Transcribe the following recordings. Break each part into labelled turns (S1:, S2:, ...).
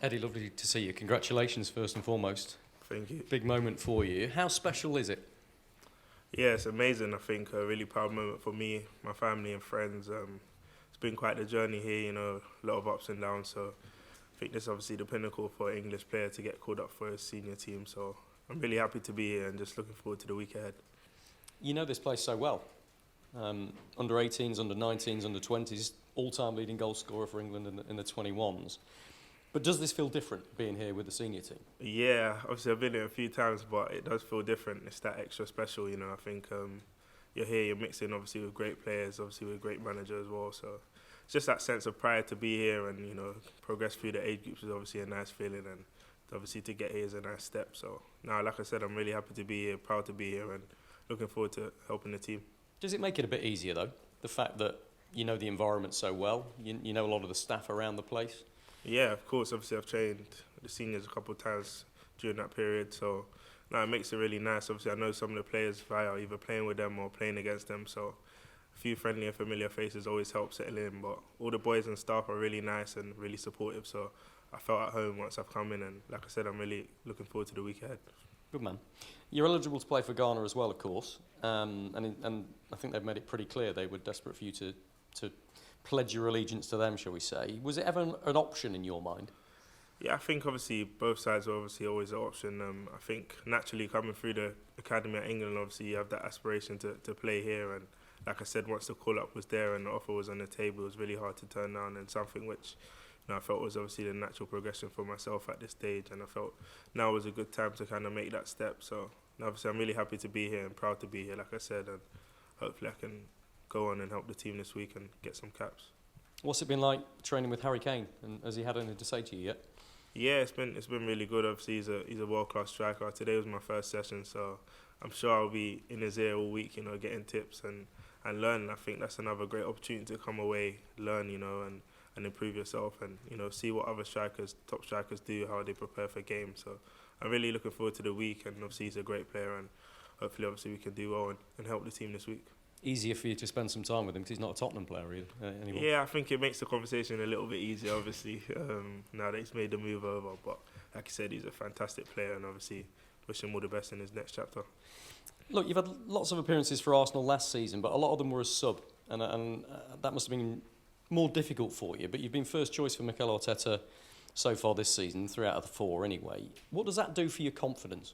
S1: Eddie, lovely to see you. Congratulations, first and foremost.
S2: Thank you.
S1: Big moment for you. How special is it?
S2: Yeah, it's amazing. I think a really proud moment for me, my family and friends. It's been quite the journey here, a lot of ups and downs. So I think this is obviously the pinnacle for an English player to get called up for a senior team. So I'm really happy to be here and just looking forward to the week ahead.
S1: You know this place so well. Under 18s, under 19s, under 20s, all-time leading goal scorer for England in the 21s. But does this feel different, being here with the senior team?
S2: Yeah, obviously I've been here a few times, but it does feel different. It's that extra special, I think you're here, you're mixing obviously with great players, obviously with a great manager as well. So it's just that sense of pride to be here and, progress through the age groups is obviously a nice feeling, and obviously to get here is a nice step. So now, like I said, I'm really happy to be here, proud to be here, and looking forward to helping the team.
S1: Does it make it a bit easier, though, the fact that you know the environment so well, you know a lot of the staff around the place?
S2: Yeah, of course. Obviously, I've trained the seniors a couple of times during that period, so now it makes it really nice. Obviously, I know some of the players via either playing with them or playing against them, so a few friendly and familiar faces always help settle in. But all the boys and staff are really nice and really supportive, so I felt at home once I've come in, and like I said, I'm really looking forward to the week ahead.
S1: Good man. You're eligible to play for Ghana as well, of course, and I think they've made it pretty clear they were desperate for you to pledge your allegiance to them, shall we say. Was it ever an option in your mind?
S2: Yeah, I think obviously both sides are obviously always an option. I think naturally coming through the academy at England, obviously you have that aspiration to play here. And like I said, once the call-up was there and the offer was on the table, it was really hard to turn down, and something which I felt was obviously the natural progression for myself at this stage. And I felt now was a good time to kind of make that step. So obviously I'm really happy to be here and proud to be here, like I said, and hopefully I can go on and help the team this week and get some caps.
S1: What's it been like training with Harry Kane, and has he had anything to say to you yet?
S2: Yeah, it's been really good. Obviously, he's a world-class striker. Today was my first session, so I'm sure I'll be in his ear all week, getting tips and learning. I think that's another great opportunity to come away, learn, and improve yourself, and see what other top strikers do, how they prepare for games. So I'm really looking forward to the week, and obviously he's a great player, and hopefully obviously we can do well and help the team this week.
S1: Easier for you to spend some time with him because he's not a Tottenham player anymore.
S2: Yeah, I think it makes the conversation a little bit easier, obviously, now that he's made the move over. But like I said, he's a fantastic player, and obviously wish him all the best in his next chapter.
S1: Look, you've had lots of appearances for Arsenal last season, but a lot of them were as sub, and that must have been more difficult for you. But you've been first choice for Mikel Arteta so far this season, 3 out of the 4 anyway. What does that do for your confidence?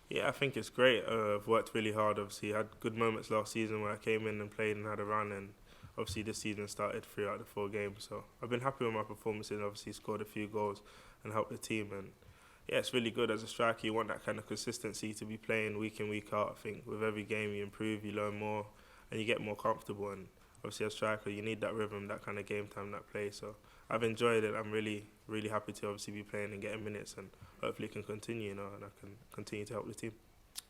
S2: Yeah, I think it's great. I've worked really hard. Obviously, had good moments last season where I came in and played and had a run, and obviously this season started 3 out of the 4 games. So I've been happy with my performances. Obviously, scored a few goals and helped the team. And yeah, it's really good as a striker. You want that kind of consistency to be playing week in, week out. I think with every game you improve, you learn more, and you get more comfortable. And obviously, as a striker, you need that rhythm, that kind of game time, that play. So I've enjoyed it. I'm really, really happy to obviously be playing and getting minutes, and hopefully it can continue, and I can continue to help the team.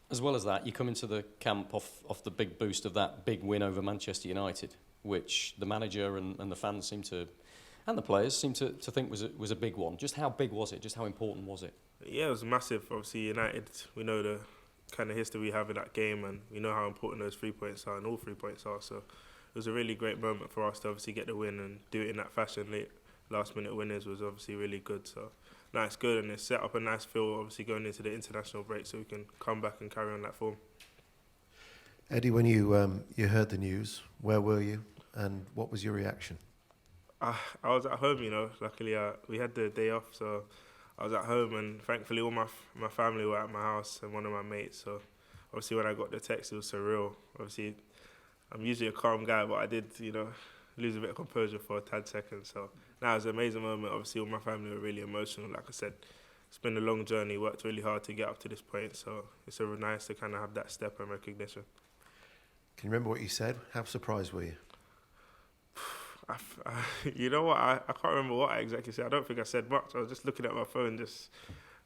S1: As well as that, you come into the camp off the big boost of that big win over Manchester United, which the manager and the fans seem to, and the players seem to think was a big one. Just how big was it? Just how important was it?
S2: Yeah, it was massive. Obviously, United, we know the kind of history we have in that game, and we know how important those 3 points are, and all 3 points are. So it was a really great moment for us to obviously get the win and do it in that fashion. Late last-minute winners was obviously really good. So no, it's good, and it's set up a nice feel, obviously, going into the international break, so we can come back and carry on that form.
S3: Eddie, when you heard the news, where were you, and what was your reaction?
S2: I was at home, Luckily, we had the day off, so I was at home, and thankfully all my family were at my house and one of my mates. So obviously when I got the text, it was surreal. Obviously, I'm usually a calm guy, but I did, lose a bit of composure for a tad second. So now it was an amazing moment. Obviously, all my family were really emotional. Like I said, it's been a long journey, worked really hard to get up to this point. So it's really nice to kind of have that step and recognition.
S3: Can you remember what you said? How surprised were you?
S2: You know what? I can't remember what I exactly said. I don't think I said much. I was just looking at my phone, just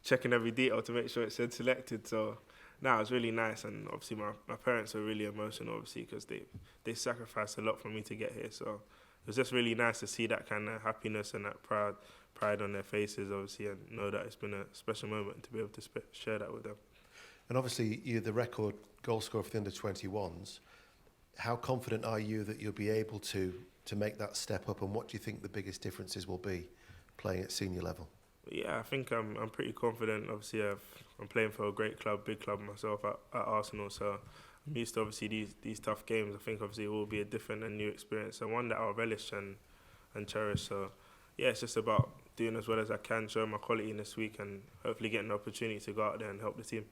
S2: checking every detail to make sure it said selected. So now it was really nice, and obviously my parents were really emotional, obviously, because they sacrificed a lot for me to get here. So it was just really nice to see that kind of happiness and that pride on their faces, obviously, and know that it's been a special moment to be able to share that with them.
S3: And obviously, you're the record goal scorer for the under-21s. How confident are you that you'll be able to make that step up, and what do you think the biggest differences will be playing at senior level?
S2: Yeah, I think I'm pretty confident. Obviously, I'm playing for a great club, big club myself at Arsenal, so I'm used to obviously these tough games. I think obviously it will be a different and new experience, and one that I'll relish and cherish. So yeah, it's just about doing as well as I can, showing my quality in this week, and hopefully getting the opportunity to go out there and help the team.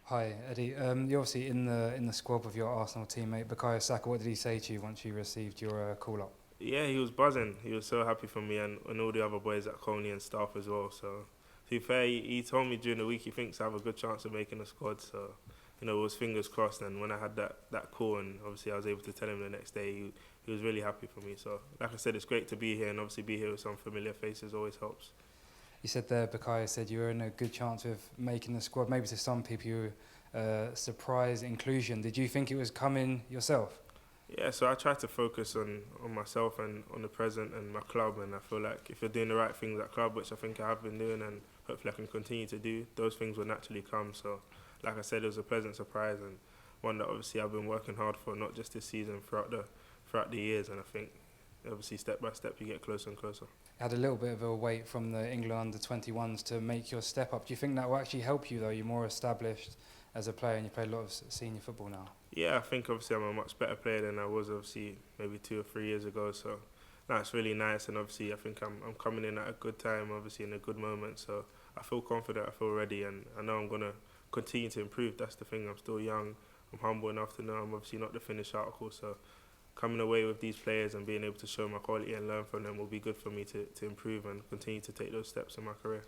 S4: Hi, Eddie. You're obviously in the squad with your Arsenal teammate Bukayo Saka. What did he say to you once you received your call up?
S2: Yeah, he was buzzing. He was so happy for me and all the other boys at Coney and staff as well. So, to be fair, he told me during the week he thinks I have a good chance of making the squad. So, it was fingers crossed. And when I had that call, and obviously I was able to tell him the next day, he was really happy for me. So, like I said, it's great to be here, and obviously be here with some familiar faces always helps.
S4: You said there, Bukayo said you were in a good chance of making the squad. Maybe to some people, you were surprise inclusion. Did you think it was coming yourself?
S2: Yeah, so I try to focus on myself and on the present and my club, and I feel like if you're doing the right things at club, which I think I have been doing and hopefully I can continue to do, those things will naturally come. So like I said, it was a pleasant surprise and one that obviously I've been working hard for, not just this season, throughout the years, and I think obviously step by step you get closer and closer.
S4: Had a little bit of a wait from the England under-21s to make your step up. Do you think that will actually help you though? You're more established as a player and you play a lot of senior football now.
S2: Yeah, I think obviously I'm a much better player than I was obviously maybe 2 or 3 years ago. So no, it's really nice, and obviously I think I'm coming in at a good time, obviously in a good moment. So I feel confident, I feel ready, and I know I'm gonna continue to improve. That's the thing. I'm still young. I'm humble enough to know I'm obviously not the finished article. So coming away with these players and being able to show my quality and learn from them will be good for me to improve and continue to take those steps in my career.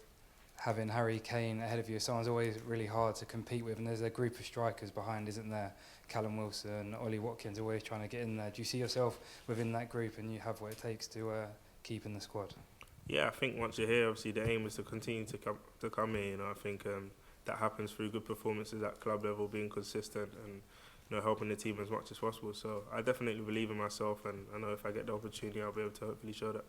S4: Having Harry Kane ahead of you, someone's always really hard to compete with, and there's a group of strikers behind, isn't there? Callum Wilson, Ollie Watkins, always trying to get in there. Do you see yourself within that group and you have what it takes to keep in the squad?
S2: Yeah, I think once you're here, obviously the aim is to continue to come here. I think that happens through good performances at club level, being consistent and helping the team as much as possible. So I definitely believe in myself, and I know if I get the opportunity, I'll be able to hopefully show that.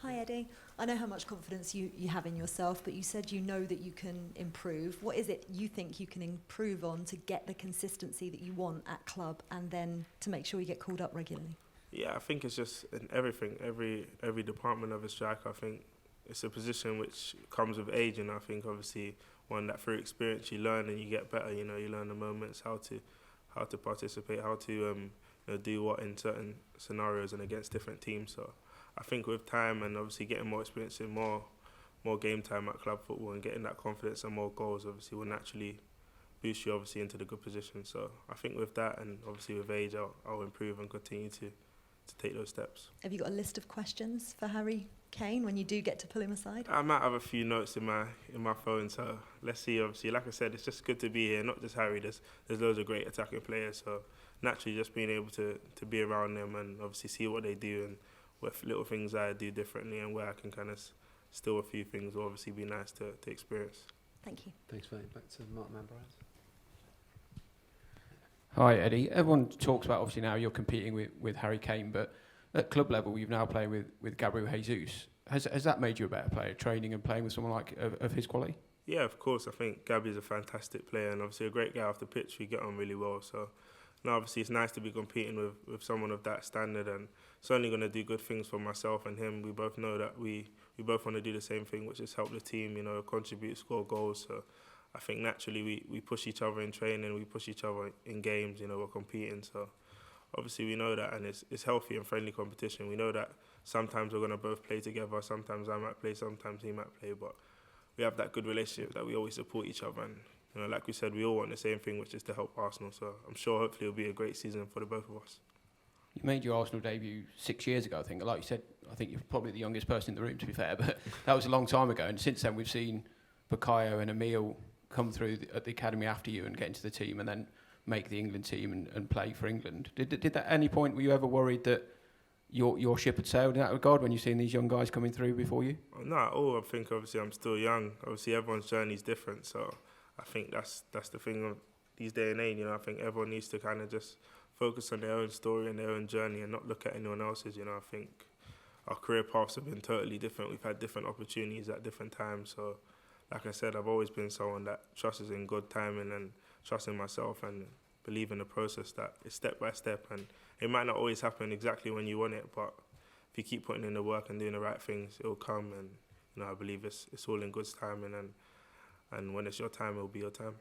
S5: Hi Eddie, I know how much confidence you have in yourself, but you said you know that you can improve. What is it you think you can improve on to get the consistency that you want at club and then to make sure you get called up regularly?
S2: Yeah, I think it's just in everything, every department of a striker. I think it's a position which comes with age, and I think obviously one that through experience you learn and you get better. You learn the moments, how to participate, how to do what in certain scenarios and against different teams. So I think with time and obviously getting more experience in more game time at club football and getting that confidence and more goals obviously will naturally boost you obviously into the good position. So I think with that and obviously with age I'll improve and continue to take those steps.
S5: Have you got a list of questions for Harry Kane when you do get to pull him aside?
S2: I might have a few notes in my phone, so let's see. Obviously, like I said, it's just good to be here. Not just Harry. There's loads of great attacking players. So naturally, just being able to be around them and obviously see what they do and what little things I do differently and where I can kind of steal a few things will obviously be nice to experience.
S5: Thank you.
S6: Thanks, mate. Back to Mark Manbright.
S7: Hi, Eddie. Everyone talks about, obviously, now you're competing with Harry Kane, but at club level, you've now played with Gabriel Jesus. Has that made you a better player, training and playing with someone like of his quality?
S2: Yeah, of course. I think Gabby's a fantastic player and obviously a great guy off the pitch. We get on really well. So, now obviously, it's nice to be competing with someone of that standard, and it's only going to do good things for myself and him. We both know that we both want to do the same thing, which is help the team, contribute, score goals. So I think naturally we push each other in training, we push each other in games, we're competing. So obviously we know that, and it's healthy and friendly competition. We know that sometimes we're going to both play together, sometimes I might play, sometimes he might play, but we have that good relationship that we always support each other. And like we said, we all want the same thing, which is to help Arsenal. So I'm sure hopefully it'll be a great season for the both of us.
S7: You made your Arsenal debut 6 years ago, I think. Like you said, I think you're probably the youngest person in the room, to be fair, but that was a long time ago. And since then, we've seen Bukayo and Emil come through at the academy after you and get into the team and then make the England team and play for England. Did at any point, were you ever worried that your ship had sailed in that regard when you've seen these young guys coming through before you?
S2: Not at all. I think obviously I'm still young. Obviously everyone's journey is different, so I think that's the thing of these day and age. I think everyone needs to kind of just focus on their own story and their own journey and not look at anyone else's. I think our career paths have been totally different. We've had different opportunities at different times. So, like I said, I've always been someone that trusts in good timing and trusts in myself and believe in the process that it's step by step. And it might not always happen exactly when you want it, but if you keep putting in the work and doing the right things, it'll come. And I believe it's all in God's timing, and when it's your time, it'll be your time.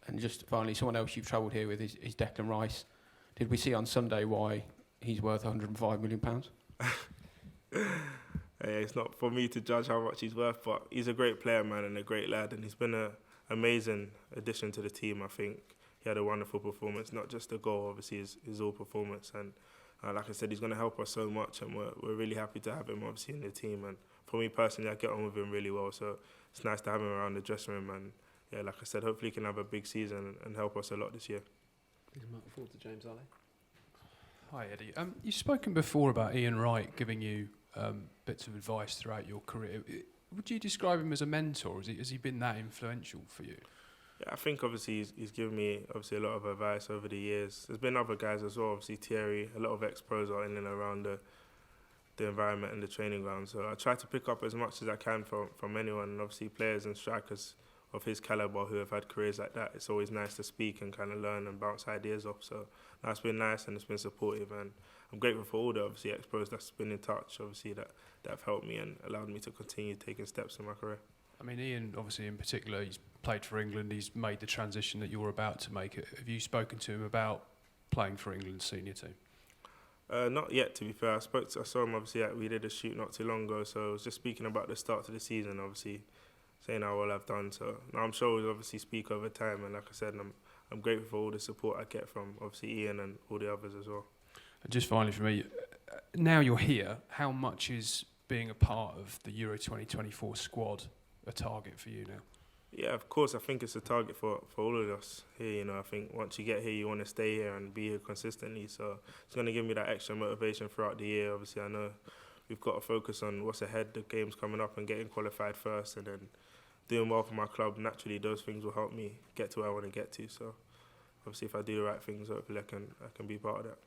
S7: And just finally, someone else you've travelled here with is Declan Rice. Did we see on Sunday why he's worth £105 million?
S2: It's not for me to judge how much he's worth, but he's a great player, man, and a great lad, and he's been an amazing addition to the team. I think he had a wonderful performance, not just a goal, obviously his all performance, and like I said, he's going to help us so much, and we're really happy to have him obviously in the team. And for me personally, I get on with him really well, so it's nice to have him around the dressing room. And yeah, like I said, hopefully he can have a big season and help us a lot this year.
S6: Looking forward to James Ali.
S8: Hi Eddie. You've spoken before about Ian Wright giving you bits of advice throughout your career. Would you describe him as a mentor? Has he been that influential for you?
S2: Yeah, I think obviously he's given me obviously a lot of advice over the years. There's been other guys as well, obviously Thierry, a lot of ex-pros are in and around the environment and the training ground. So I try to pick up as much as I can from anyone, and obviously players and strikers of his calibre who have had careers like that. It's always nice to speak and kind of learn and bounce ideas off. So that's been nice and it's been supportive, and I'm grateful for all the obviously ex-pros that's been in touch, obviously that have helped me and allowed me to continue taking steps in my career.
S8: I mean, Ian, obviously in particular, he's played for England. He's made the transition that you're about to make. Have you spoken to him about playing for England's senior team?
S2: Not yet, to be fair. I saw him obviously. We did a shoot not too long ago, so I was just speaking about the start to the season, obviously saying how well I've done. So now I'm sure we'll obviously speak over time, and like I said, I'm grateful for all the support I get from obviously Ian and all the others as well.
S8: And just finally for me, now you're here, how much is being a part of the Euro 2024 squad a target for you now?
S2: Yeah, of course. I think it's a target for all of us here. I think once you get here, you want to stay here and be here consistently. So it's going to give me that extra motivation throughout the year. Obviously, I know we've got to focus on what's ahead, the games coming up, and getting qualified first, and then doing well for my club. Naturally, those things will help me get to where I want to get to. So obviously, if I do the right things, hopefully I can be part of that.